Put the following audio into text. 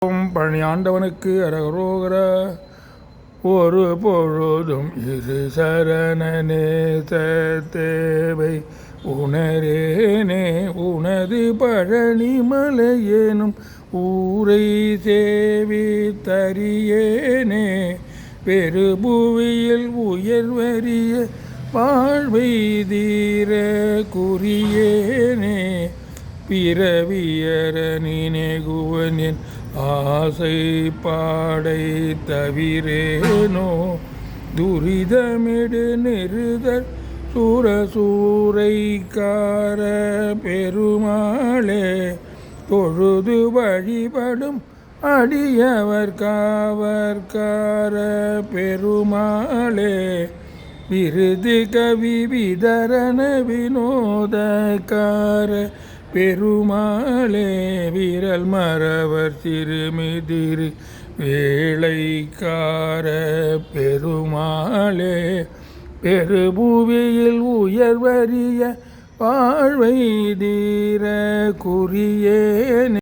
பழனி ஆண்டவனுக்கு அரகரோகர. ஒரு பொழுதும் இரு சரண நேச தேவை உணரேனே உனது பழனி மலையேனும் ஊரை சேவி தரியேனே பெருபுவியில் உயர்வரிய வாழ்வை தீர குறியேனே பிறவியற நினைகுவனின் ஆசை பாடை தவிரேனோ துரிதமிடு நெருதல் சூரசூரைக்கார பெருமாளே தொழுது வழிபடும் அடியவர் காவற்கார பெருமாளே விருது கவி விதரண வினோதக்கார பெருமாளே விரல் மறவர் சிறுமிதிரு வேளைக்கார பெருமாளே பெருபுவியில் உயர்வரிய வாழ்வை தீர குறியேனே.